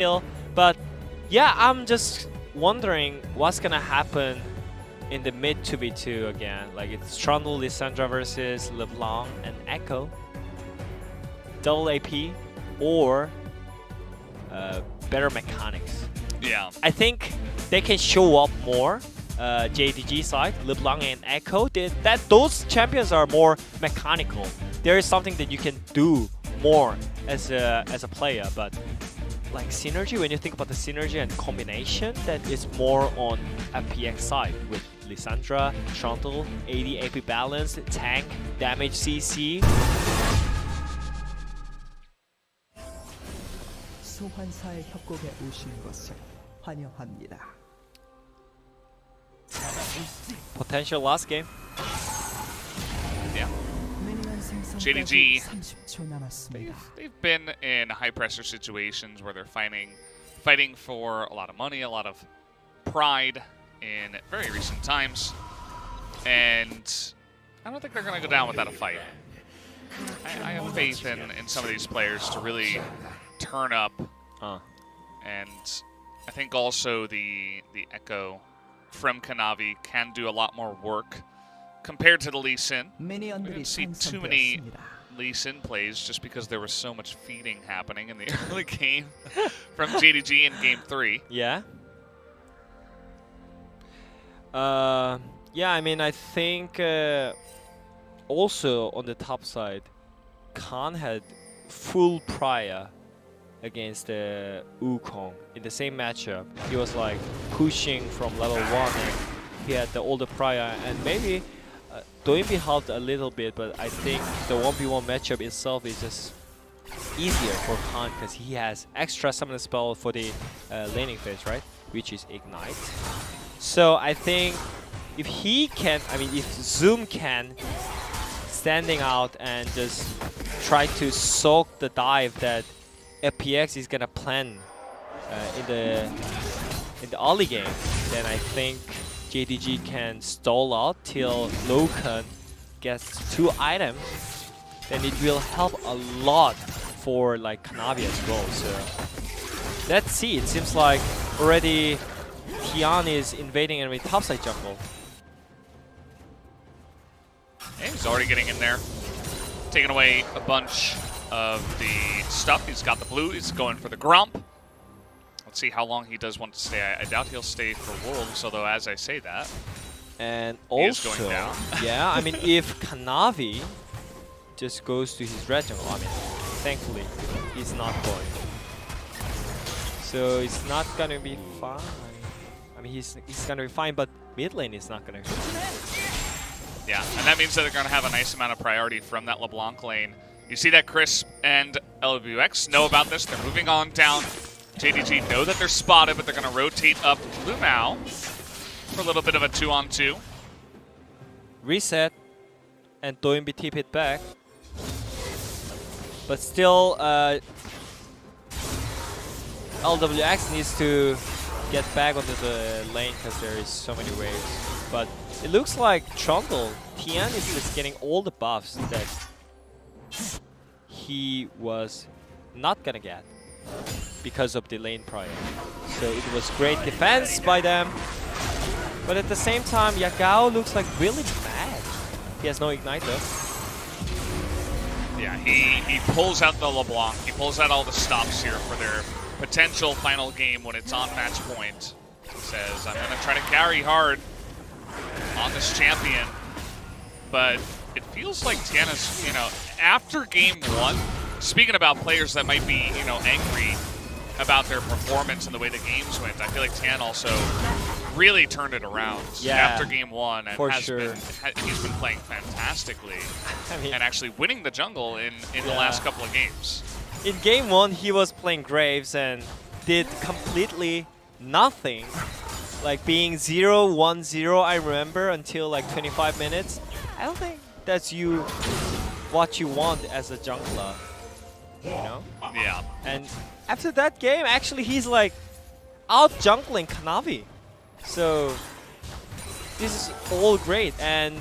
still. But yeah, I'm just wondering what's gonna happen in the mid 2v2 again. Like it's Trundle, Lissandra versus LeBlanc and Echo. Double AP or better mechanics. Yeah. I think they can show up more. JDG side, LeBlanc and Echo, those champions are more mechanical. There is something that you can do more as a player, but like synergy, when you think about the synergy and combination, that is more on FPX side with Lissandra, Trundle, AD AP balance, tank, damage CC. 소환사의 협곡에 오신 것을 환영합니다. Potential last game. Yeah. JDG, they've been in high pressure situations where they're fighting for a lot of money, a lot of pride in very recent times, and I don't think they're going to go down without a fight. I have faith in some of these players to really turn up, and I think also the Echo from Kanavi can do a lot more work compared to the Lee Sin. We didn't see too many Lee Sin plays just because there was so much feeding happening in the early game from JDG in Game 3. Yeah. Yeah, I mean, I think also on the top side, Khan had full prior against Wukong in the same matchup. He was like pushing from level 1 and he had the older prior, and maybe Doinbi helped a little bit, but I think the 1v1 matchup itself is just easier for Khan because he has extra summon spell for the laning phase, right? Which is Ignite. So I think if he can, I mean if Zoom can standing out and just try to soak the dive that FPX is gonna plan in the early game, then I think JDG can stall out till Loken gets 2 items. Then it will help a lot for like Kanavi as well. So let's see. It seems like already Tian is invading enemy topside jungle. And he's already getting in there, taking away a bunch of the stuff. He's got the blue, he's going for the Grump. Let's see how long he does want to stay. I doubt he'll stay for Wolves, although as I say that, and he also, is going down. Yeah, I mean if Kanavi just goes to his red jungle, I mean thankfully he's not going. So it's not gonna be fine. I mean he's gonna be fine, but mid lane is not gonna be fine. Yeah, and that means that they're gonna have a nice amount of priority from that LeBlanc lane. You see that Chris and LWX know about this. They're moving on down. JDG know that they're spotted, but they're going to rotate up Lumao for a little bit of a 2-on-2. Reset, and Doinbi tip it back. But still, LWX needs to get back onto the lane because there is so many waves. But it looks like Trundle, Tian is just getting all the buffs that he was not gonna get because of the lane prior. So it was great defense by them, but at the same time Yagao looks like really mad. He has no ignite though. Yeah, he pulls out the LeBlanc, he pulls out all the stops here for their potential final game when it's on match point. He says, I'm gonna try to carry hard on this champion, but it feels like Tiana's, after game 1, speaking about players that might be, angry about their performance and the way the games went, I feel like Tian also really turned it around after game 1 and he's been playing fantastically and actually winning the jungle in the last couple of games. In game 1, he was playing Graves and did completely nothing. Like being 0-1-0, I remember, until like 25 minutes. I don't think that's what you want as a jungler, Yeah. And after that game, actually, he's like out jungling Kanavi. So this is all great. And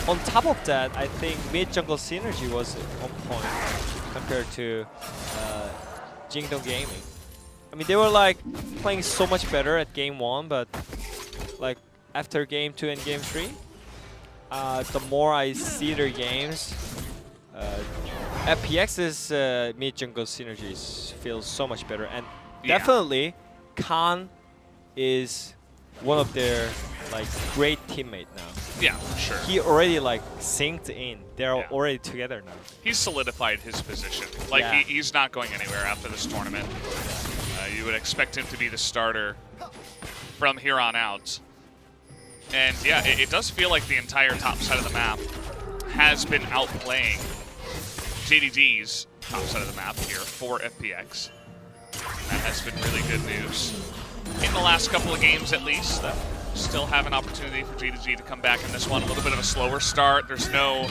on top of that, I think mid jungle synergy was on point compared to Jingdong Gaming. I mean, they were like playing so much better at game 1, but like after game 2 and game 3, the more I see their games, FPX's mid jungle synergies feel so much better, and definitely Khan is one of their like great teammate now. Yeah, for sure. He already like synced in. They're already together now. He's solidified his position. Like he's not going anywhere after this tournament. You would expect him to be the starter from here on out. And yeah, it does feel like the entire top side of the map has been outplaying JDG's top side of the map here for FPX. That has been really good news. In the last couple of games at least, still have an opportunity for JDG to come back in this one. A little bit of a slower start. There's no,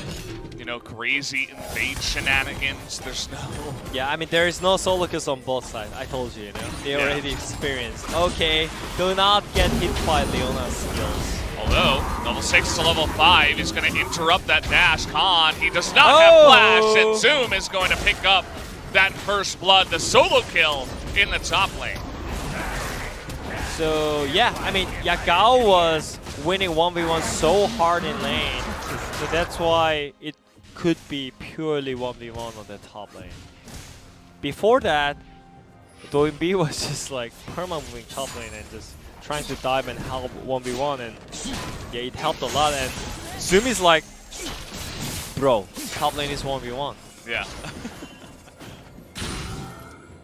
crazy invade shenanigans. There's no... Yeah, I mean, there is no solo kills on both sides. I told you, They already experienced. Okay, do not get hit by Leona's skills. Although, level 6 to level 5 is going to interrupt that dash. Khan, he does not have flash, and Zoom is going to pick up that first blood, the solo kill in the top lane. So yeah, I mean, Yagao was winning 1v1 so hard in lane, so that's why it could be purely 1v1 on the top lane. Before that, Doinb was just like perma-moving top lane and just trying to dive and help 1v1, and yeah, it helped a lot. And Zoom is like, bro, top lane is 1v1. Yeah.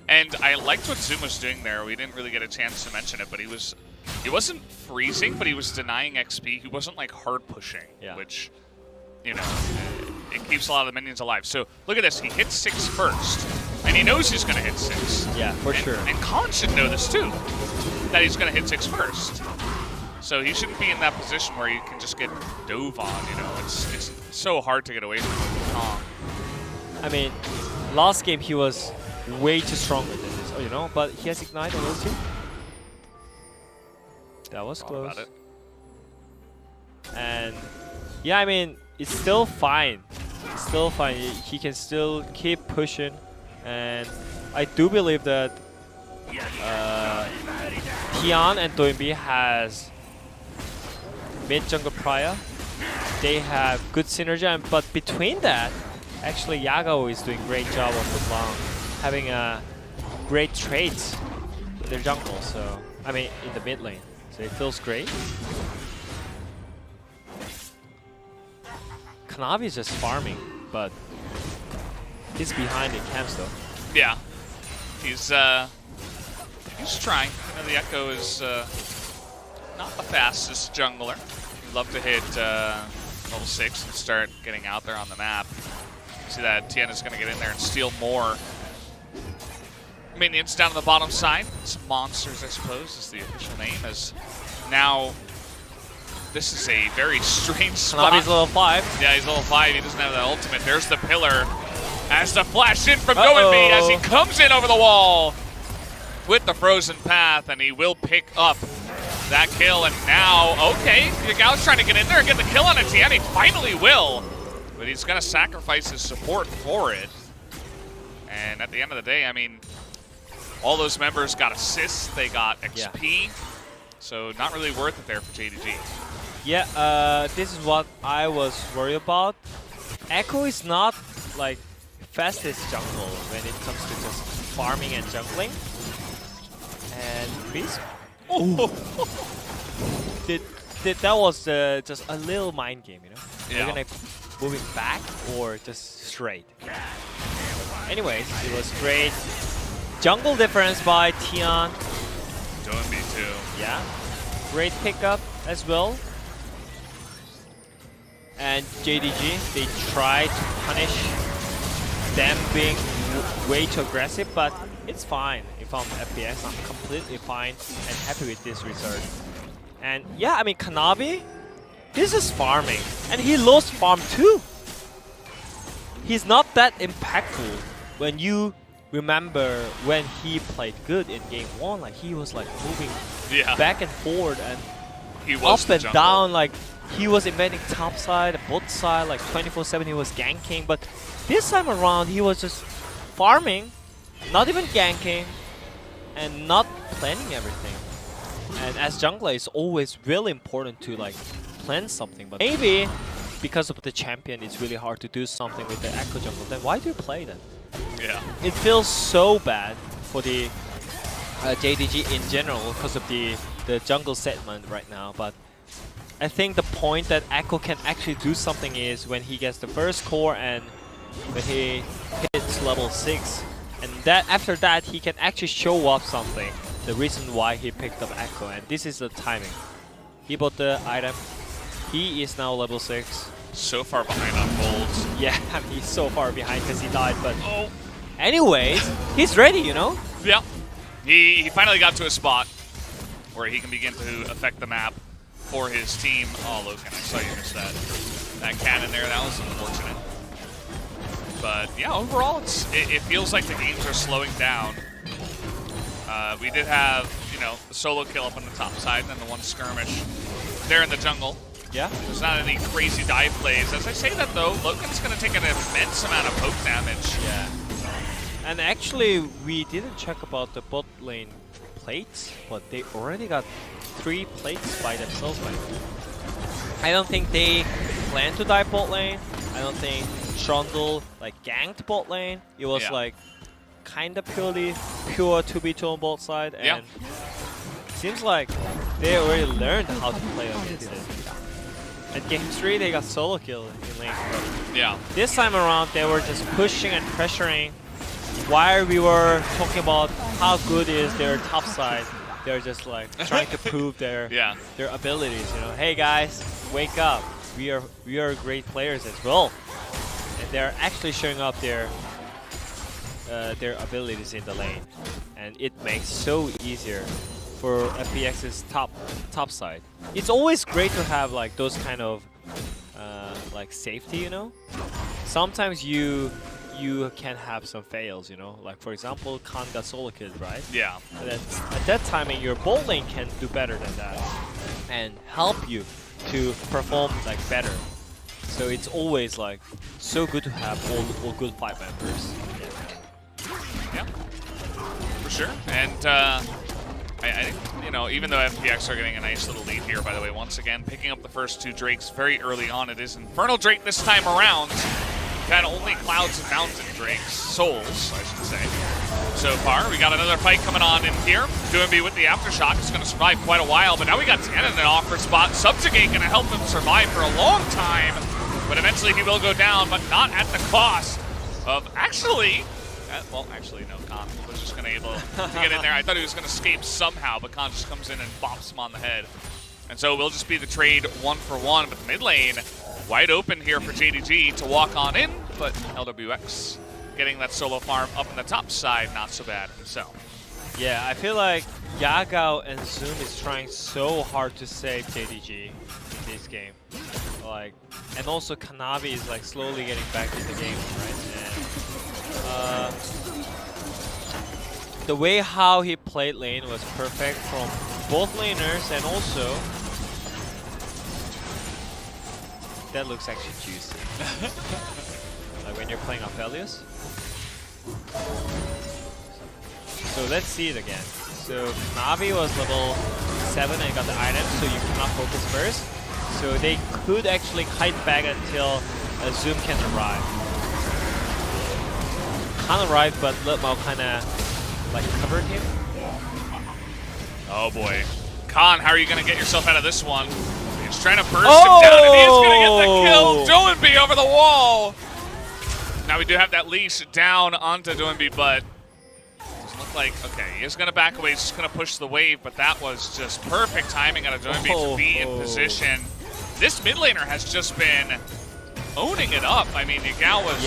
And I liked what Zoom was doing there. We didn't really get a chance to mention it, but he wasn't freezing, but he was denying XP. He wasn't like hard pushing, which, it keeps a lot of the minions alive. So look at this, he hits 6 first, and he knows he's gonna hit 6. Yeah, for sure. And Khan should know this too, that he's gonna hit 6 first. So he shouldn't be in that position where you can just get dove on, It's so hard to get away from Khan. I mean, last game he was way too stronger than this, but he has Ignite on those two. That was close. About it. And yeah, I mean, it's still fine. It's still fine. He can still keep pushing, and I do believe that Tian and Doinb has mid jungle Priya. They have good synergy, but between that, actually Yagao is doing great job of LeBlanc, having a great traits in their jungle. So I mean, in the mid lane, so it feels great. Kanavi is just farming, but he's behind in camps though. Yeah, he's trying. The Echo is not the fastest jungler. He'd love to hit level 6 and start getting out there on the map. See that Tien is going to get in there and steal more minions down on the bottom side. Some monsters, I suppose, is the official name. As now, this is a very strange spot. Kanavi's level 5. Yeah, he's level 5. He doesn't have the ultimate. There's the pillar. As the flash in from Doinb as he comes in over the wall with the frozen path, and he will pick up that kill. And now, okay, Yagao's trying to get in there and get the kill on Tien. He finally will, but he's going to sacrifice his support for it. And at the end of the day, I mean, all those members got assists, they got XP, so not really worth it there for JDG. Yeah, this is what I was worried about. Echo is not like fastest jungle when it comes to just farming and jungling. And Chris, that was just a little mind game, Yeah. You're gonna move it back or just straight. Anyways, it was great. Jungle difference by Tian. Doinb too. Yeah, great pickup as well. And JDG, they try to punish them being way too aggressive, but it's fine. If I'm FPX, I'm completely fine and happy with this result. And yeah, I mean, Kanavi, this is farming, and he lost farm too. He's not that impactful when you remember when he played good in game 1. Like, he was like moving back and forward and he was up and down. Like, he was invading top side, bot side, like 24/7 he was ganking. But this time around, he was just farming, not even ganking, and not planning everything. And as jungler, it's always really important to like plan something. But maybe because of the champion, it's really hard to do something with the Echo jungle. Then why do you play then? Yeah. It feels so bad for the JDG in general because of the jungle segment right now. But I think the point that Echo can actually do something is when he gets the first core and when he hits level 6. And that after that, he can actually show off something. The reason why he picked up Echo. And this is the timing. He bought the item. He is now level 6. So far behind on golds. Yeah, I mean, he's so far behind because he died. But anyways, he's ready, you know? Yeah. He finally got to a spot where he can begin to affect the map for his team. Oh, Logan, I saw you missed that cannon there. That was unfortunate. But yeah, overall, it feels like the games are slowing down. We did have, you know, the solo kill up on the top side and then the one skirmish there in the jungle. Yeah. There's not any crazy dive plays. As I say that though, Logan's going to take an immense amount of poke damage. Yeah. And actually, we didn't check about the bot lane plates, but they already got 3 plates by themselves by now. I don't think they plan to dive bot lane. I don't think Trundle like ganked bot lane. It was like kind of pure 2v2 on both side, and seems like they already learned how to play against it. At game 3, they got solo kill in lane. Yeah. This time around, they were just pushing and pressuring. While we were talking about how good is their top side, they're just like trying to prove their abilities. You know, hey guys, wake up! We are great players as well, and they're actually showing up their abilities in the lane, and it makes so easier for FPX's top side. It's always great to have like those kind of like safety, you know. Sometimes you can have some fails, you know. Like for example, Khan got solo killed, right? Yeah. But at that timing, your bot lane can do better than that and help you to perform like better. So it's always like so good to have all good fight members. Yeah, for sure. And I think, you know, even though FPX are getting a nice little lead here, by the way, once again, picking up the first 2 Drakes very early on. It is Infernal Drake this time around. Got only Clouds and Mountain Drakes, Souls, I should say. So far, we got another fight coming on in here. Doinby with the Aftershock is going to survive quite a while, but now we got Tan in an awkward spot. Subjugate going to help him survive for a long time, but eventually he will go down, but not at the cost of actually... well, actually, no, Khan was just going to able to get in there. I thought he was going to escape somehow, but Khan just comes in and bops him on the head. And so it will just be the trade 1-for-1, but the mid lane wide open here for JDG to walk on in, but LWX getting that solo farm up on the top side, not so bad himself. Yeah, I feel like Yagao and Zoom is trying so hard to save JDG in this game. Like, and also Kanavi is like slowly getting back in the game, right? And the way how he played lane was perfect from both laners, and also that looks actually juicy. Like when you're playing Aphelios. So let's see it again. So Navi was level 7 and got the item, so you cannot focus first. So they could actually kite back until Zoom can arrive. Can't arrive, but Lutmao kinda like covered him. Oh boy. Khan, how are you gonna get yourself out of this one? He's trying to burst him down, and he is gonna get the kill. Doinby over the wall. Now we do have that leash down onto Doinby, but doesn't look like, okay, he is gonna back away, he's just gonna push the wave, but that was just perfect timing out of Doinby to be in position. This mid laner has just been owning it up. I mean, Yagao was,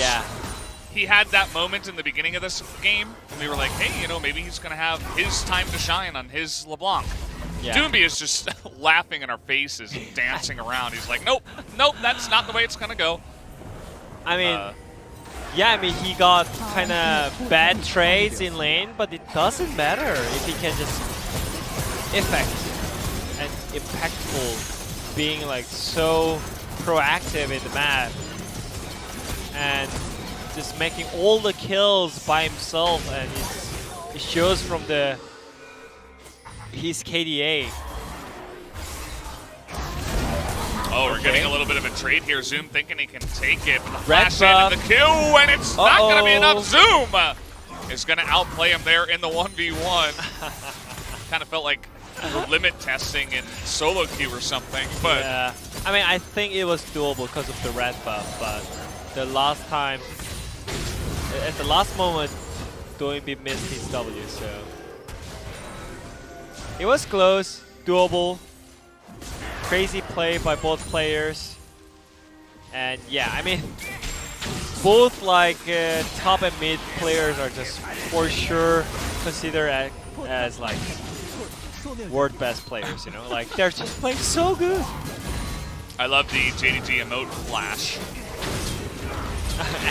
he had that moment in the beginning of this game, and we were like, hey, you know, maybe he's gonna have his time to shine on his LeBlanc. Doinby is just laughing in our faces and dancing around. He's like, nope, nope, that's not the way it's gonna go. I mean, yeah, I mean, he got kind of bad trades in lane, but it doesn't matter if he can just effect and impactful, being like so proactive in the map and just making all the kills by himself, and it shows from the he's KDA. Oh, we're Okay. getting a little bit of a trade here. Zoom thinking he can take it. But the Red flash in and the Q, and it's not going to be enough. Zoom is going to outplay him there in the 1v1. Kind of felt like we're limit testing in solo queue or something, but Yeah, I mean, I think it was doable because of the red buff, but the last time, at the last moment, Doinbi missed his W, so it was close, doable, crazy play by both players, and yeah, I mean, both like top and mid players are just for sure considered as like world best players, you know, like they're just playing so good. I love the JDG emote flash.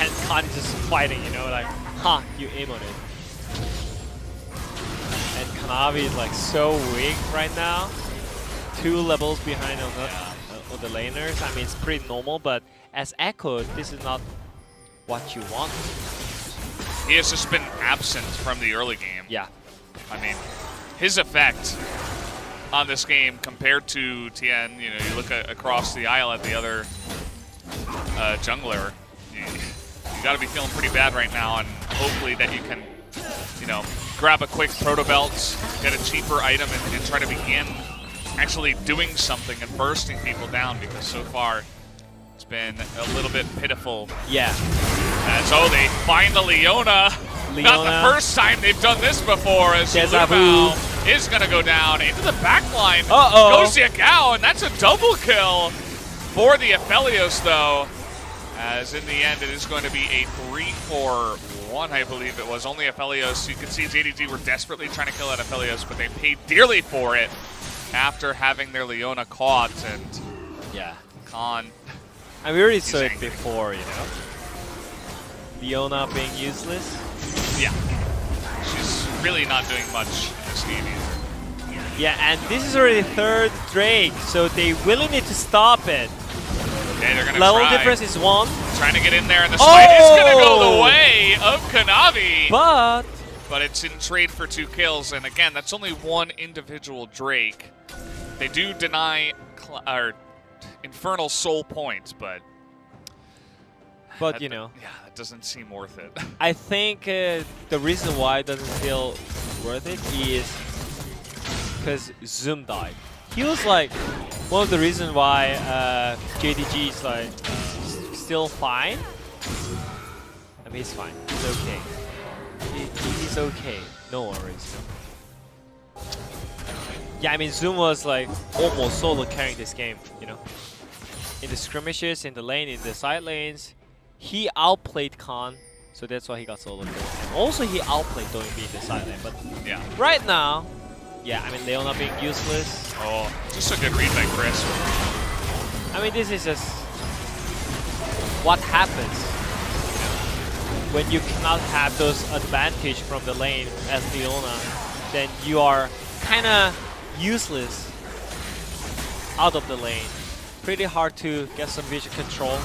And Khan is just fighting, you know, like, huh, you aim on it. And Kanavi is like so weak right now. 2 levels behind on the laners. I mean, it's pretty normal, but as Echo, this is not what you want. He has just been absent from the early game. Yeah. I mean, his effect on this game compared to Tien, you know, you look across the aisle at the other jungler, you got to be feeling pretty bad right now, and hopefully that you can, you know, grab a quick proto belt, get a cheaper item, and try to begin actually doing something and bursting people down, because so far it's been a little bit pitiful. Yeah. As they find the Leona. Not the first time they've done this before, as Lumao is going to go down into the backline. Goes Yagao, and that's a double kill for the Aphelios, though. As in the end, it is going to be a 3-4-1, I believe it was. Only Aphelios. You can see JDG were desperately trying to kill that Aphelios, but they paid dearly for it after having their Leona caught. And yeah, Khan. And we already saw it before, you know. Leona being useless. Yeah, she's really not doing much in this game either. Yeah, and this is already 3rd Drake, so they really need to stop it. Okay, they're gonna Level try. difference is 1. Trying to get in there, and the smite is gonna go the way of Kanavi. But it's in trade for 2 kills, and again, that's only 1 individual Drake. They do deny Infernal Soul points, but you know, yeah, that doesn't seem worth it. I think the reason why it doesn't feel worth it is because Zoom died. He was like one of the reasons why JDG is like still fine. I mean, he's fine. He's okay. He's okay. No worries. Yeah, I mean, Zoom was like almost solo carrying this game, you know. In the skirmishes, in the lane, in the side lanes, he outplayed Khan, so that's why he got solo kill. And also he outplayed Doinbi in the side lane, but yeah, right now, yeah, I mean, Leona being useless. Oh, just a good read by Chris. I mean, this is just what happens, you know, when you cannot have those advantage from the lane as Leona, then you are kind of useless out of the lane. Pretty hard to get some vision control.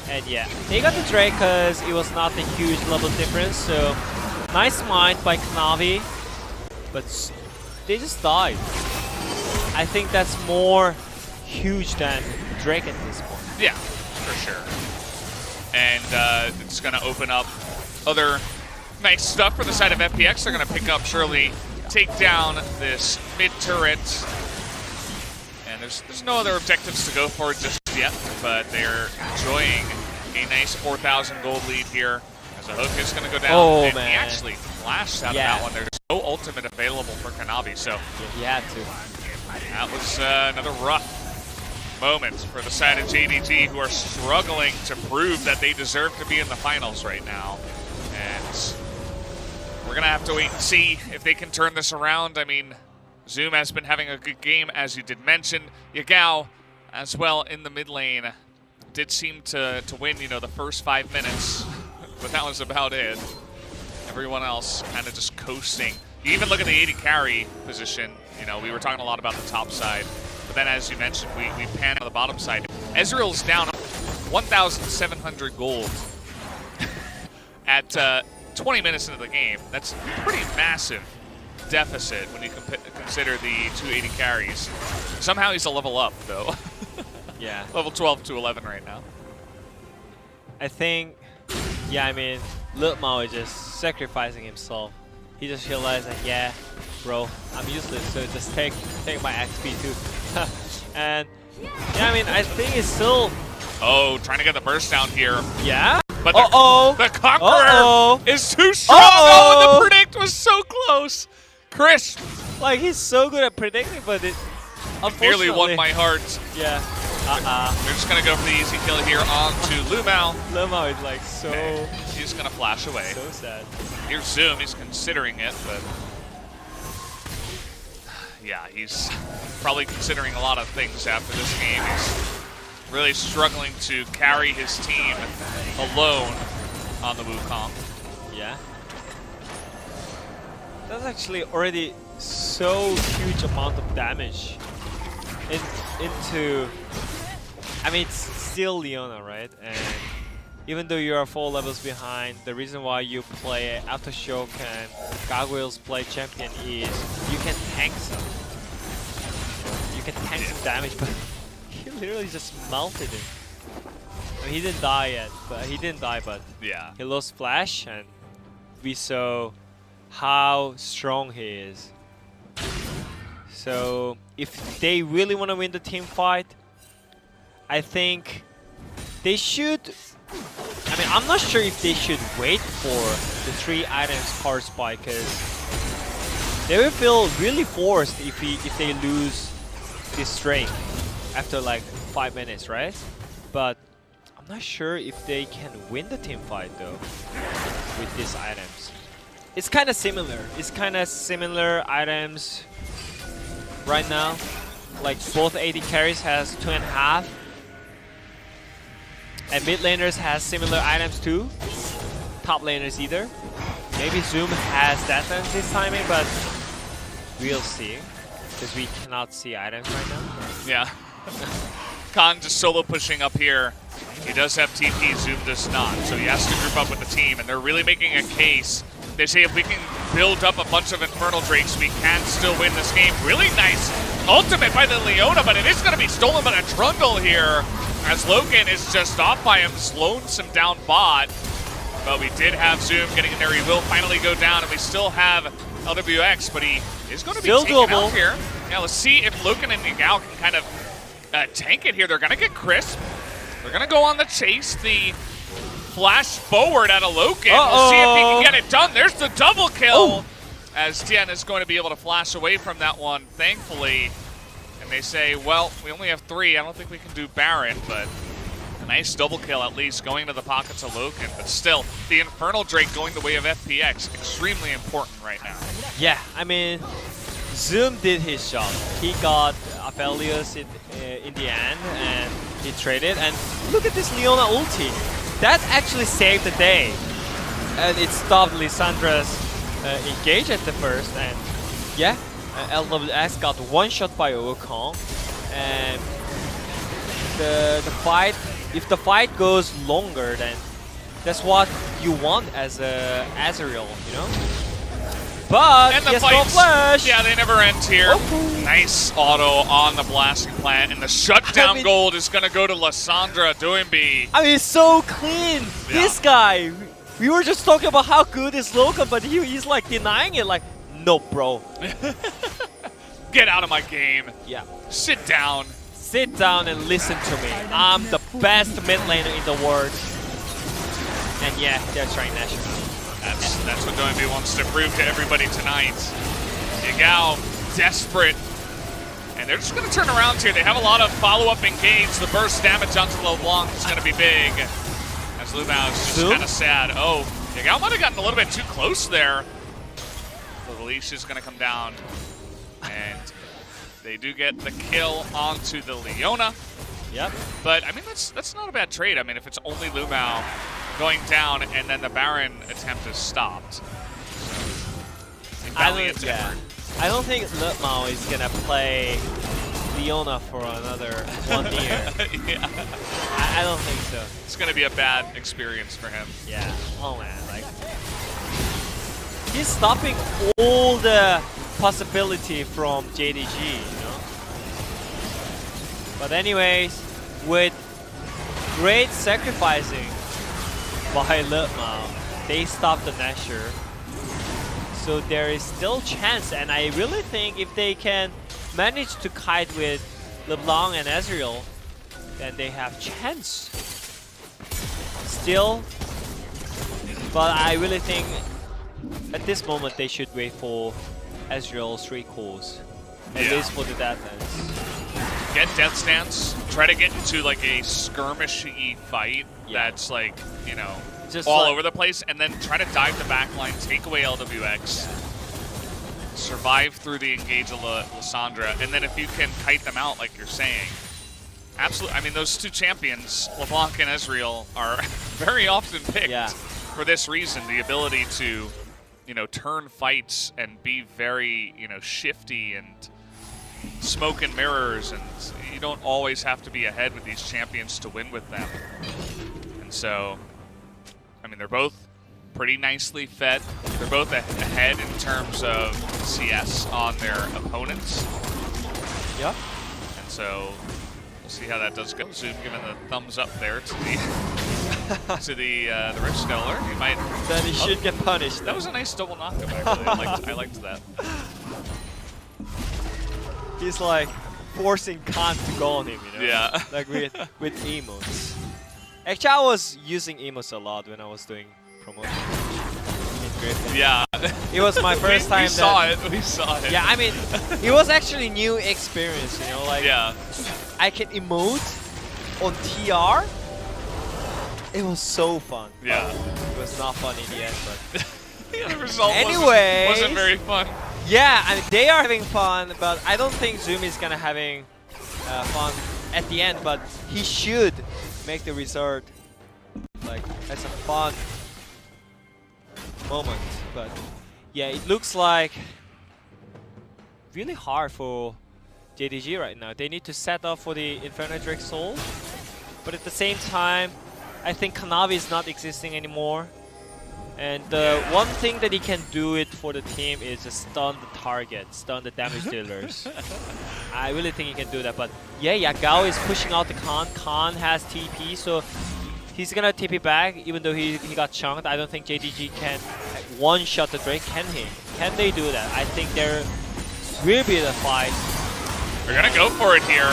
And yeah, they got the Drake because it was not a huge level difference, so nice smite by Kanavi, but they just died. I think that's more huge than Drake at this point. Yeah, for sure. And it's going to open up other nice stuff for the side of FPX. They're going to pick up, surely take down this mid turret. And there's no other objectives to go for just yet, but they're enjoying a nice 4,000 gold lead here. As a hook is going to go down, and he actually flashed out of that one. There's no ultimate available for Kanavi, so he had to. That was another rough moment for the side of JDG, who are struggling to prove that they deserve to be in the finals right now. And we're going to have to wait and see if they can turn this around. I mean, Zoom has been having a good game, as you did mention. Yagao, as well, in the mid lane, did seem to win, you know, the first 5 minutes, but that was about it. Everyone else kind of just coasting. You even look at the AD carry position. You know, we were talking a lot about the top side, but then as you mentioned, we pan on the bottom side. Ezreal's down 1,700 gold at 20 minutes into the game. That's pretty massive deficit when you consider the 280 carries. Somehow he's a level up, though. Yeah. Level 12 to 11 right now. I think, yeah, I mean, Lil Mao is just sacrificing himself. He just realized that, yeah, bro, I'm useless, so just take my XP too. And, yeah, I mean, I think it's still... Oh, trying to get the burst down here. Yeah? But the Conqueror is too strong. Oh, the predict was so close. Chris. Like, he's so good at predicting, but it unfortunately... Nearly won my heart. Yeah. They're just going to go for the easy kill here on to Lumao. Lumao is like so... He's going to flash away. So sad. Here's Zoom. He's considering it, but... Yeah, he's probably considering a lot of things after this game. He's really struggling to carry his team alone on the Wukong. Yeah. That's actually already so huge amount of damage into... I mean, it's still Leona, right? And even though you are 4 levels behind, the reason why you play Aftershock and Gargoyles play champion is you can tank some. You can tank some damage, but he literally just melted it. I mean, he didn't die yet, but yeah, he lost Flash, and we saw how strong he is. So if they really want to win the team fight, I think they should... I mean, I'm not sure if they should wait for the 3 items power spike, because they will feel really forced if they lose this string after like 5 minutes, right? But I'm not sure if they can win the team fight though with these items. It's kind of similar. It's kind of similar items right now. Like both AD carries has 2.5. And mid laners has similar items too. Top laners either. Maybe Zoom has that this timing, but we'll see. Because we cannot see items right now. Yeah. Khan just solo pushing up here. He does have TP, Zoom does not. So he has to group up with the team, and they're really making a case. They say if we can build up a bunch of Infernal Drakes, we can still win this game. Really nice ultimate by the Leona, but it is going to be stolen by the Trundle here, as Logan is just off by him, lonesome down bot. But we did have Zoom getting in there. He will finally go down, and we still have LWX, but he is going to be taken out here. Yeah, let's see if Logan and Yagao can kind of tank it here. They're going to get crisp. They're going to go on the chase. The flash forward out of Logan. We'll see if he can get it done. There's the double kill. As Tien is going to be able to flash away from that one, thankfully. And they say, well, we only have 3. I don't think we can do Baron, but a nice double kill at least going to the pockets of Logan. But still, the Infernal Drake going the way of FPX, extremely important right now. Yeah, I mean, Zoom did his job. He got Aphelios in the end, and he traded. And look at this Leona ulti. That actually saved the day. And it stopped Lissandra's engage at the first. And yeah, LWX got one shot by Wukong. And the fight, if the fight goes longer, then that's what you want as a Azrael, you know? But and the yes, no flash. Yeah, they never end here. Nice auto on the blasting plant, and the shutdown gold is going to go to Lissandra Doimbi. I mean, it's so clean. Yeah. This guy, we were just talking about how good is Logan, but he's like denying it. Like, no, bro. Get out of my game. Yeah. Sit down. Sit down and listen to me. I'm the best mid laner in the world. And yeah, they're trying national. That's what Doimbi wants to prove to everybody tonight. Yagao, desperate. And they're just going to turn around here. They have a lot of follow-up engage. The burst damage onto LeBlanc is going to be big. As Lumao is just kind of sad. Oh, Yagao might have gotten a little bit too close there. The leash is going to come down. And they do get the kill onto the Leona. Yep. But, I mean, that's not a bad trade. I mean, if it's only Lumao going down and then the Baron attempt is stopped. I don't think Lumao is going to play Leona for another 1 year. Yeah. I don't think so. It's going to be a bad experience for him. Yeah. Oh, man. Like, he's stopping all the possibility from JDG, you know. But anyways, with great sacrificing by Litmao, they stopped the Nashor. So there is still chance, and I really think if they can manage to kite with LeBlanc and Ezreal, then they have chance still. But I really think at this moment they should wait for Ezreal's 3 cores, at least for the Deathlands. Get Death Stance, try to get into like a skirmishy fight that's like, you know, just all over the place, and then try to dive the backline, take away LWX, survive through the engage of Lissandra, and then if you can kite them out like you're saying. Absolutely, I mean those 2 champions, LeBlanc and Ezreal, are very often picked for this reason, the ability to, you know, turn fights and be very, you know, shifty and smoke and mirrors, and you don't always have to be ahead with these champions to win with them. And so, I mean, they're both pretty nicely fed. They're both ahead in terms of CS on their opponents. Yeah. And so, we'll see how that does go. Zoom giving the thumbs up there to the to the Rich Stellar. He might. Then he should get punished. That was a nice double knockup, actually. I liked that. He's like forcing Khan to go on him, you know? Yeah. Like with emotes. Actually, I was using emotes a lot when I was doing promotion in Griffin. Yeah. It was my first time. We saw it. Yeah, I mean, it was actually new experience, you know? Like, I can emote on TR. It was so fun. Yeah. It was not fun in the end, but the result wasn't very fun. Yeah, I mean, they are having fun, but I don't think Zoom is gonna having fun at the end, but he should make the result like as a fun moment. But yeah, it looks like really hard for JDG right now. They need to set up for the Inferno Drake Soul, but at the same time, I think Kanavi is not existing anymore. And the one thing that he can do it for the team is just stun the target, stun the damage dealers. I really think he can do that, but yeah, Yagao is pushing out the Khan. Khan has TP, so he's gonna TP back, even though he got chunked. I don't think JDG can one-shot the Drake, can he? Can they do that? I think there will be the fight. They're gonna go for it here.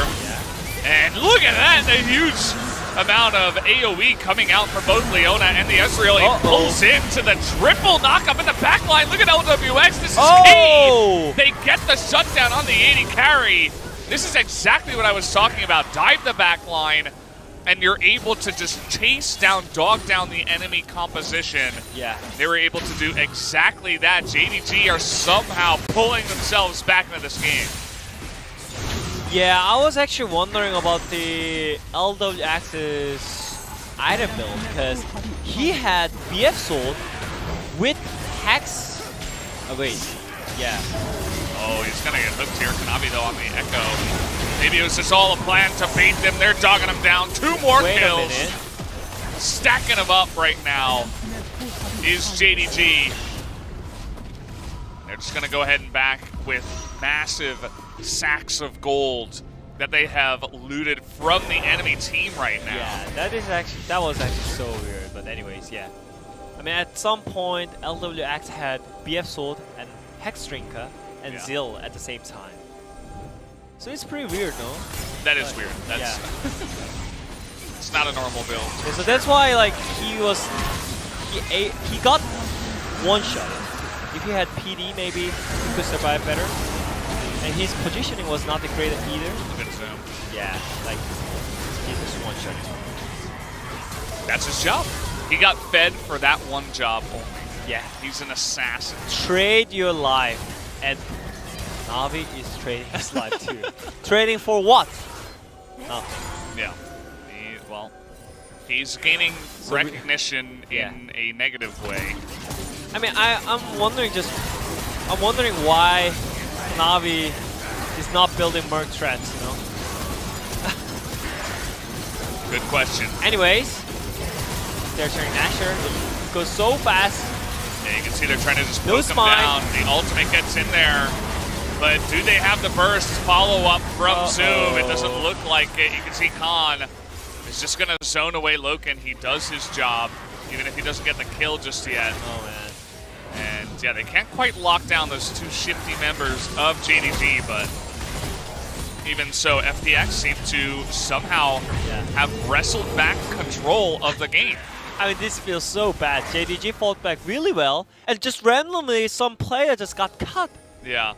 And look at that, the huge amount of AoE coming out for both Leona and the Ezreal. He pulls into the triple knockup in the backline. Look at LWX, this is key. They get the shutdown on the 80 carry. This is exactly what I was talking about. Dive the backline, and you're able to just chase down, dog down the enemy composition. Yeah. They were able to do exactly that. JDG are somehow pulling themselves back into this game. Yeah, I was actually wondering about the LWX's item build, because he had BF Sword with Hex. Oh wait, yeah. Oh, he's gonna get hooked here. Kanavi though on the Echo. Maybe it was just all a plan to bait them. They're dogging him down. 2 more kills. Stacking them up right now is JDG. They're just gonna go ahead and back with massive sacks of gold that they have looted from the enemy team right now. Yeah, that was actually so weird. But anyways, yeah. I mean, at some point, LWX had BF Sword and Hexdrinker and Zill at the same time. So it's pretty weird, no? That is weird. That's it's not a normal build. Yeah, so that's why, like, he got one shot. If he had PD, maybe he could survive better. And his positioning was not the greatest either. Yeah, like, he's just one shot. That's his job. He got fed for that one job only. Yeah. He's an assassin. Trade your life. And Navi is trading his life too. Trading for what? Nothing. Yeah. He's gaining recognition in a negative way. I mean, I'm wondering why Navi is not building Merc threats, you know? Good question. Anyways, they're turning Nashor. It goes so fast. Yeah, you can see they're trying to just No poke them smite. down. The ultimate gets in there. But do they have the burst follow-up from Zoom? It doesn't look like it. You can see Khan is just going to zone away Loken. He does his job, even if he doesn't get the kill just yet. Oh, man. And yeah, they can't quite lock down those two shifty members of JDG, but even so, FPX seem to somehow have wrestled back control of the game. I mean, this feels so bad. JDG fought back really well, and just randomly, some player just got cut. Yeah.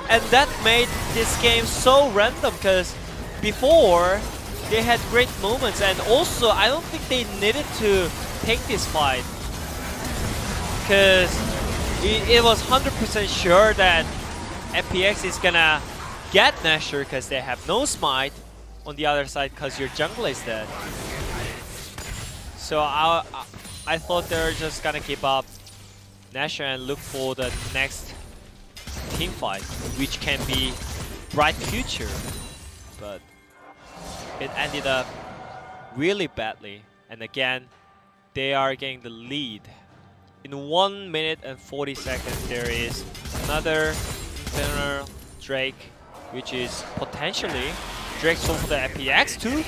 And that made this game so random, because before, they had great moments, and also, I don't think they needed to take this fight. Because it was 100% sure that FPX is gonna get Nasher because they have no smite on the other side because your jungle is dead. So I thought they were just gonna keep up Nasher and look for the next team fight, which can be bright future. But it ended up really badly. And again, they are getting the lead. In 1 minute and 40 seconds, there is another Infernal Drake, which is potentially Drake sold for the FPX too.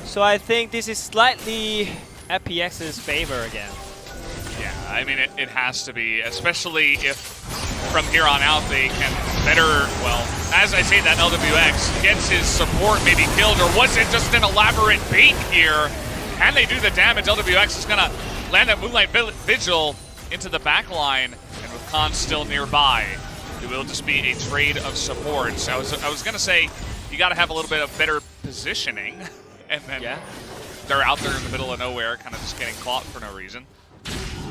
So I think this is slightly FPX's favor again. Yeah, I mean, it has to be, especially if from here on out they can better, well, as I say that, LWX gets his support maybe killed, or was it just an elaborate bait here? Can they do the damage? LWX is going to land that Moonlight Vigil into the back line, and with Khan still nearby, it will just be a trade of supports. I was going to say, you got to have a little bit of better positioning, and then they're out there in the middle of nowhere, kind of just getting caught for no reason.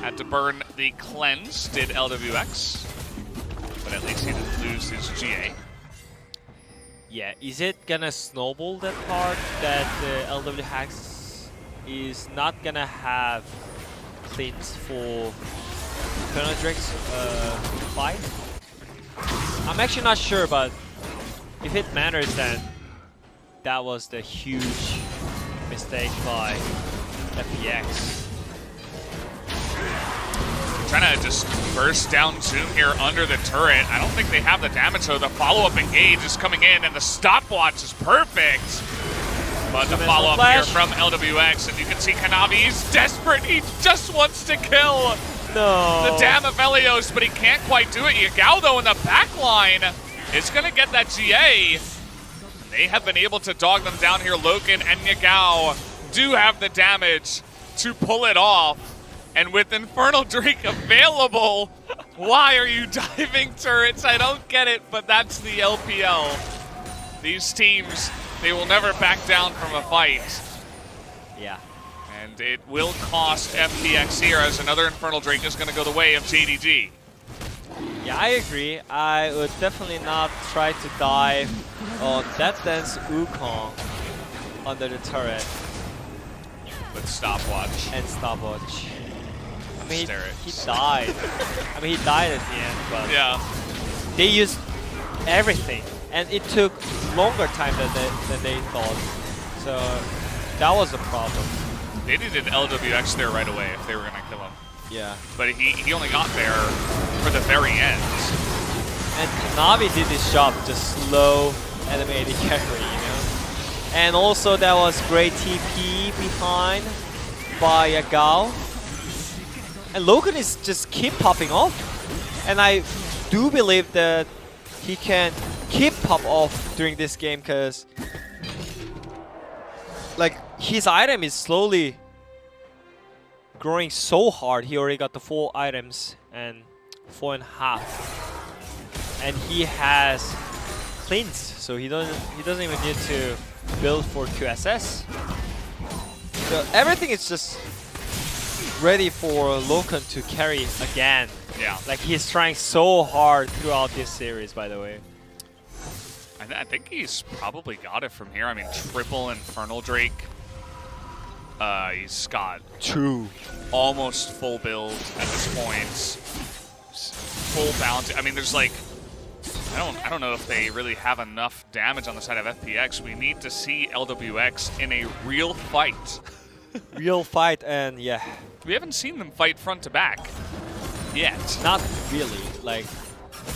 Had to burn the cleanse, did LWX, but at least he didn't lose his GA. Yeah, is it gonna snowball that part that LWX is not gonna have cleans for Infernal Drake's fight? I'm actually not sure, but if it matters, then that was the huge mistake by FPX. Trying to just burst down Zoom here under the turret. I don't think they have the damage, though. The follow-up engage is coming in, and the stopwatch is perfect. But the follow-up here from LWX, and you can see Kanavi is desperate. He just wants to kill the damn Aphelios, but he can't quite do it. Yagao, though, in the back line is going to get that GA. They have been able to dog them down here. Loken and Yagao do have the damage to pull it off. And with Infernal Drake available, why are you diving turrets? I don't get it, but that's the LPL. These teams, they will never back down from a fight. Yeah. And it will cost FPX here, as another Infernal Drake is going to go the way of JDG. Yeah, I agree. I would definitely not try to dive on that dense Wukong under the turret. With stopwatch. And stopwatch. I mean, he Steroids. died. I mean, he died at the end, but Yeah. they used everything, and it took longer time than they thought. So that was a problem. They needed LWX there right away if they were going to kill him. Yeah. But he only got there for the very end. And Kanavi did his job, just slow enemy AD carry, you know. And also that was great TP behind by Yagao. And Loken is just keep popping off. And I do believe that he can keep pop off during this game, because like his item is slowly growing so hard. He already got the 4 items and 4.5. And he has cleans, so he doesn't even need to build for QSS. So everything is just ready for Loken to carry again. Yeah. Like he's trying so hard throughout this series, by the way. I think he's probably got it from here. I mean, triple Infernal Drake. He's got 2. almost full build at this point. Full bounty. I mean, there's like, I don't know if they really have enough damage on the side of FPX. We need to see LWX in a real fight. Real fight, and yeah. We haven't seen them fight front to back. yet. Not really. Like,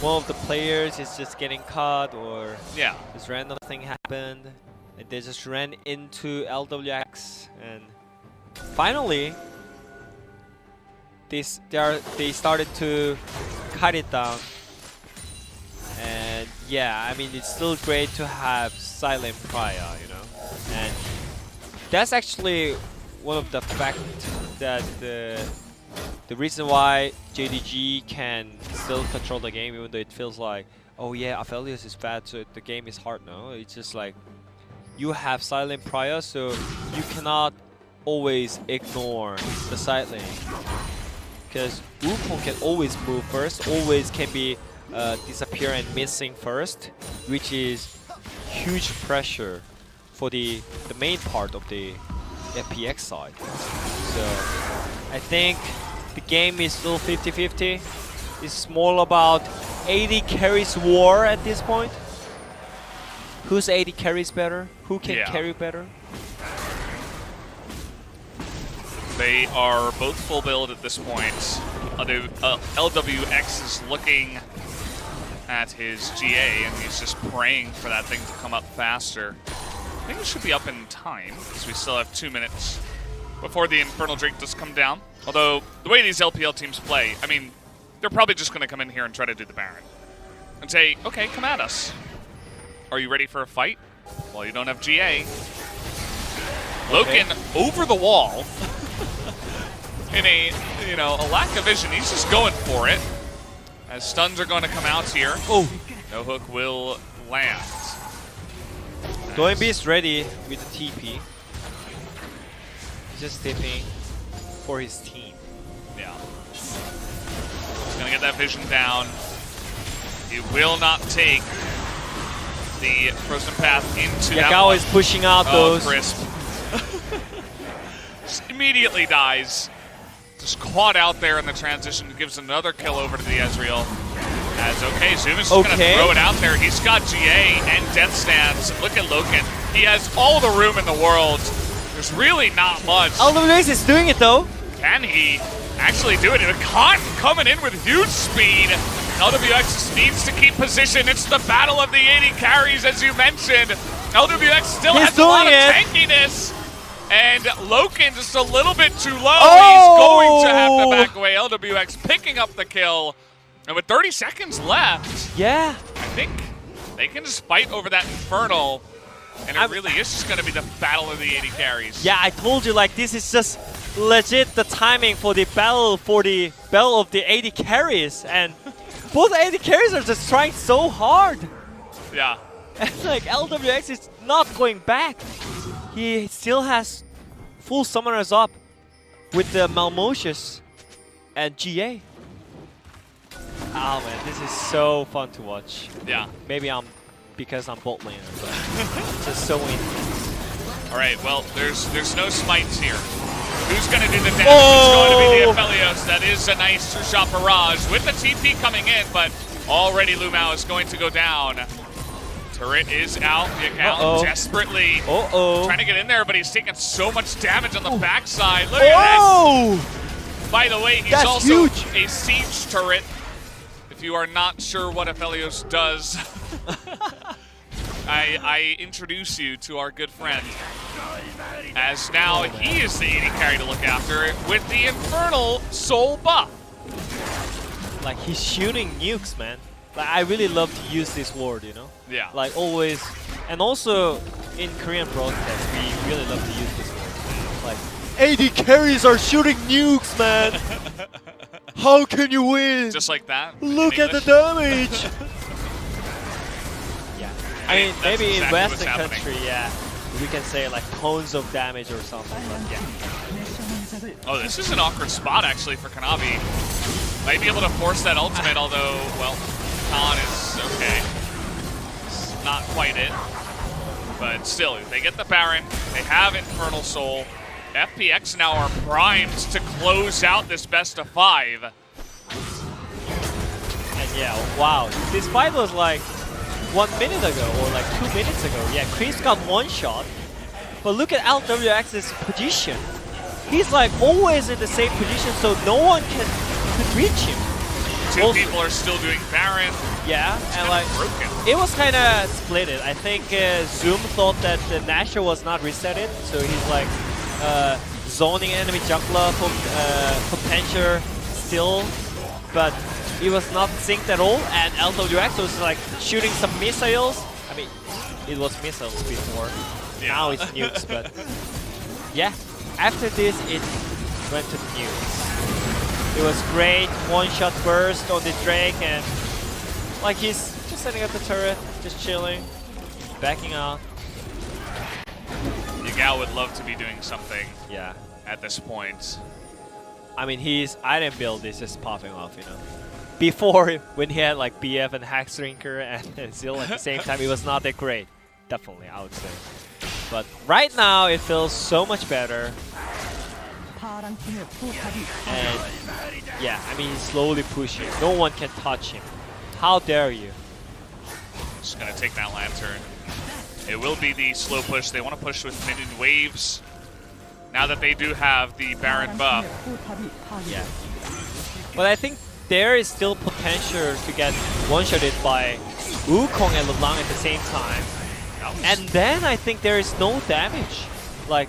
one of the players is just getting caught, or Yeah. this random thing happened, and they just ran into LWX, and finally they started to cut it down. And yeah, I mean, it's still great to have Silent Priya, you know, and that's actually one of the fact that the reason why JDG can still control the game, even though it feels like, oh yeah, Aphelios is bad, so the game is hard. No, it's just like you have Silent Priya, so you cannot always ignore the side lane, because Wukong can always move first, always can be disappear and missing first, which is huge pressure for the main part of the FPX side. So I think the game is still 50-50. It's more about AD carries war at this point. Whose AD carries better? Who can carry better? They are both full build at this point. LWX is looking at his GA, and he's just praying for that thing to come up faster. I think it should be up in time, because we still have 2 minutes before the Infernal Drake does come down. Although, the way these LPL teams play, I mean, they're probably just going to come in here and try to do the Baron. And say, okay, come at us. Are you ready for a fight? Well, you don't have GA. Loken over the wall. In a, a lack of vision. He's just going for it. As stuns are going to come out here. Oh! No hook will land. Going Beast ready with the TP. Just tipping for his team. Yeah. He's going to get that vision down. He will not take the frozen path into that Yagao one. is pushing out those. Crisp. Just immediately dies. Just caught out there in the transition. Gives another kill over to the Ezreal. As Zumas is going to throw it out there. He's got GA and Death Stance. Look at Loken. He has all the room in the world. There's really not much. LWX is doing it though. Can he actually do it? Khan coming in with huge speed. LWX needs to keep position. It's the battle of the 80 carries, as you mentioned. LWX still has a lot of tankiness. And Loken just a little bit too low. He's going to have to back away. LWX picking up the kill. And with 30 seconds left, yeah, I think they can just fight over that Infernal. And it really is just going to be the battle of the 80 carries. Yeah, I told you, like, this is just legit the timing for the battle of the 80 carries. And both 80 carries are just trying so hard. Yeah. And like LWX is not going back. He still has full summoners up with the Malmocious and GA. Oh man, this is so fun to watch. Yeah. Maybe because I'm bot laner, but it's just so intense. All right, well, there's no smites here. Who's going to do the damage? It's going to be the Aphelios. That is a nice two-shot barrage with the TP coming in, but already Lumao is going to go down. Turret is out. The account desperately trying to get in there, but he's taking so much damage on the backside. Look at this. By the way, he's also a siege turret. If you are not sure what Aphelios does, I introduce you to our good friend. As now he is the 80 carry to look after with the Infernal Soul buff. Like, he's shooting nukes, man. Like, I really love to use this word, you know? Yeah. Like, always. And also, in Korean broadcast, we really love to use this word. Like, 80 carries are shooting nukes, man! How can you win? Just like that? Look at the damage! Yeah. I mean, maybe in Western country, yeah, we can say like tons of damage or something, but yeah. Oh, this is an awkward spot actually for Kanavi. Might be able to force that ultimate, although, well, Khan is okay. It's not quite it. But still, they get the Baron. They have Infernal Soul. FPX now are primed to close out this best of 5. And yeah, wow. This fight was like 1 minute ago or like 2 minutes ago. Yeah, Chris got one shot. But look at LWX's position. He's like always in the same position, so no one could reach him. Two also, people are still doing Baron. yeah, and like Broken. it was kind of splitted. I think Zoom thought that the Nashor was not resetted, so he's like zoning enemy jungler for potential still, but it was not synced at all. And LWX was like shooting some missiles. I mean, it was missiles before. Yeah. Now it's nukes, but yeah, after this it went to nukes. It was great one-shot burst on the Drake, and like he's just setting up the turret, just chilling, backing out. Yagao would love to be doing something Yeah, at this point. I mean his item build is just popping off, you know. Before, when he had like BF and Hackstrinker and Zill at the same time, it was not that great. Definitely, I would say. But right now, it feels so much better. And yeah, I mean, he's slowly pushing. No one can touch him. How dare you? Just gonna take that Lantern. It will be the slow push. They want to push with minion waves. Now that they do have the Baron buff. Yeah. But I think there is still potential to get one-shotted by Wukong and LeBlanc at the same time. And then I think there is no damage. Like,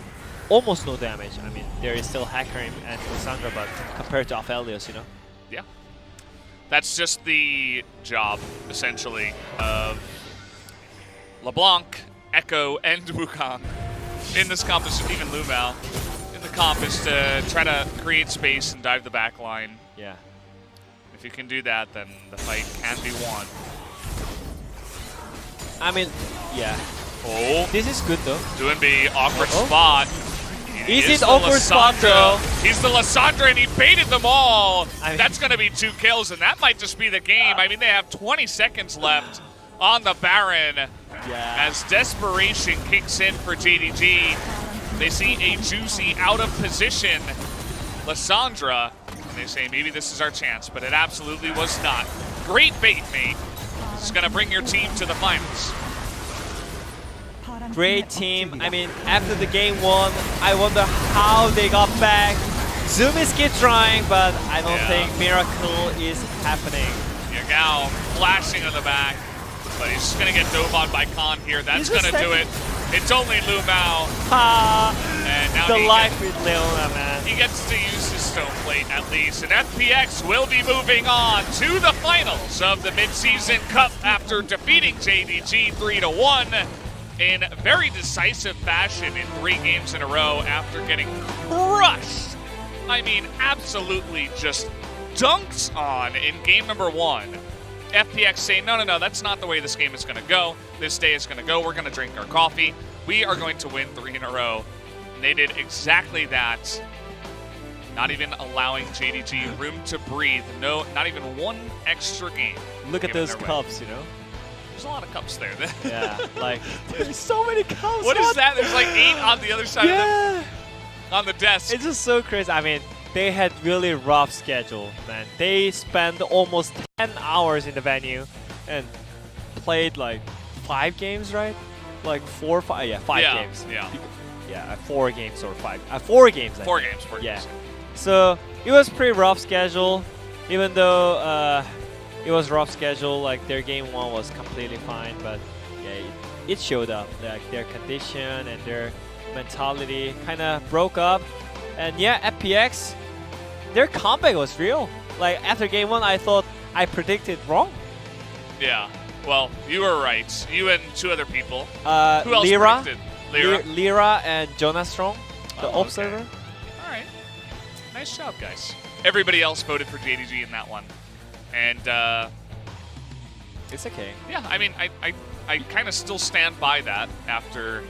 almost no damage. I mean, there is still Hacker and Cassandra, but compared to Aphelios, you know? Yeah. That's just the job, essentially, of LeBlanc, Echo, and Wukong in this comp, even Lumao, in the comp is to try to create space and dive the back line. Yeah. If you can do that, then the fight can be won. I mean, yeah. Oh, This is good though. doing the awkward spot. He Is it the awkward spot, Lissandra. though? He's the Lissandra, and he baited them all. I mean- That's going to be 2 kills, and that might just be the game. I mean, they have 20 seconds left on the Baron. Yeah. As desperation kicks in for JDG, they see a juicy out of position Lissandra, and they say maybe this is our chance, but it absolutely was not. Great bait, mate. It's going to bring your team to the finals. Great team. I mean, after the game 1, I wonder how they got back. Zoom is keep trying, but I don't think miracle is happening. Yagao flashing on the back, but he's just going to get dove on by Khan here. That's going to do it. It's only Lumao. And now The life with Leona, man. he gets to use his stone plate at least. And FPX will be moving on to the finals of the midseason cup after defeating JDG 3-1 in very decisive fashion in 3 games in a row after getting crushed. I mean, absolutely just dunked on in game number 1. FPX saying, no, that's not the way this game is going to go. This day is going to go. We're going to drink our coffee. We are going to win 3 in a row. And they did exactly that. Not even allowing JDG room to breathe. No, not even one extra game. Look at given those their way. cups, you know? There's a lot of cups there. Yeah, like, there's so many cups. What is that? There's like 8 on the other side of Yeah. on the desk. It's just so crazy. I mean, they had really rough schedule, man. They spent almost 10 hours in the venue and played like 5 games, right? Like 4 or 5, yeah, 5 games. Yeah. Yeah, 4 games or 5. 4 games. I 4 think. games. 4 Yeah. games. So it was pretty rough schedule, even though it was rough schedule. Like their game 1 was completely fine, but yeah, it showed up. Like their condition and their mentality kind of broke up. And yeah, FPX, their comeback was real. Like after game 1, I thought I predicted wrong. Yeah. Well, you were right. You and 2 other people. Who else Lyra, predicted? Lyra. Lyra and Jonas Strong, the Oh, observer. okay. All right. Nice job, guys. Everybody else voted for JDG in that one. And It's okay. yeah, I mean, I kind of still stand by that after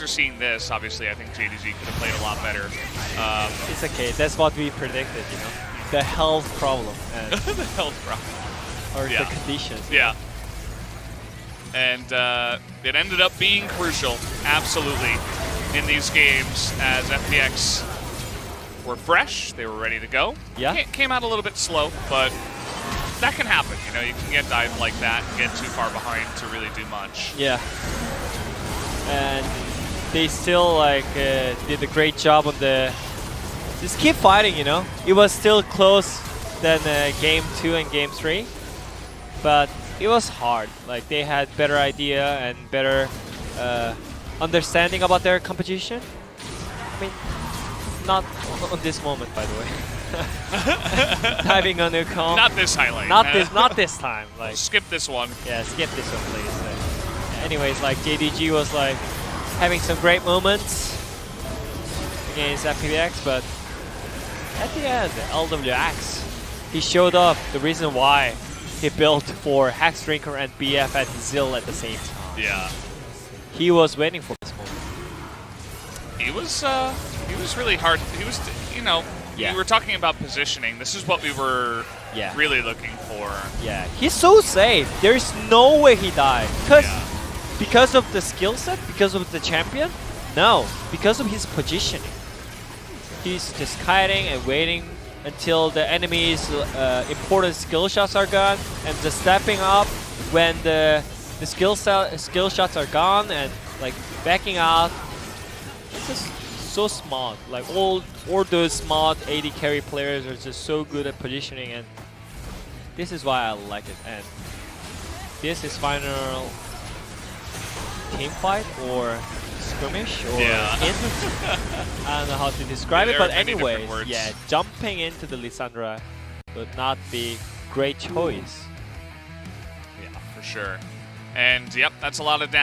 seeing this. Obviously, I think JDG could have played a lot better. It's okay. That's what we predicted, you know. The health problem and The health problem. or Yeah. the conditions. Yeah. And it ended up being crucial, absolutely, in these games as FPX were fresh. They were ready to go. Yeah. Came out a little bit slow, but that can happen. You know, you can get dived like that and get too far behind to really do much. Yeah. And they still like did a great job on the. Just keep fighting, you know. It was still close than game 2 and game 3, but it was hard. Like they had better idea and better understanding about their competition. I mean, not on this moment, by the way. Diving on Wukong. Not this highlight. Not this time. Like skip this one. yeah, skip this one, please. Anyways, like JDG was like having some great moments against FPX, but at the end, LWX, he showed up the reason why he built for Hex Drinker and BF at ZiL at the same time. Yeah. He was waiting for this moment. He was really hard. He was, you know, Yeah. we were talking about positioning. This is what we were Yeah. really looking for. Yeah, he's so safe. There's no way he died. Because of the skill set, because of the champion? No, because of his positioning. He's just kiting and waiting until the enemy's important skill shots are gone, and just stepping up when the skill shots are gone, and like backing out. It's just so smart. Like all those smart AD carry players are just so good at positioning, and this is why I like it. And this is final team fight or skirmish or int. I don't know how to describe it, but anyways, yeah, jumping into the Lissandra would not be great choice. Yeah, for sure. And yep, that's a lot of damage.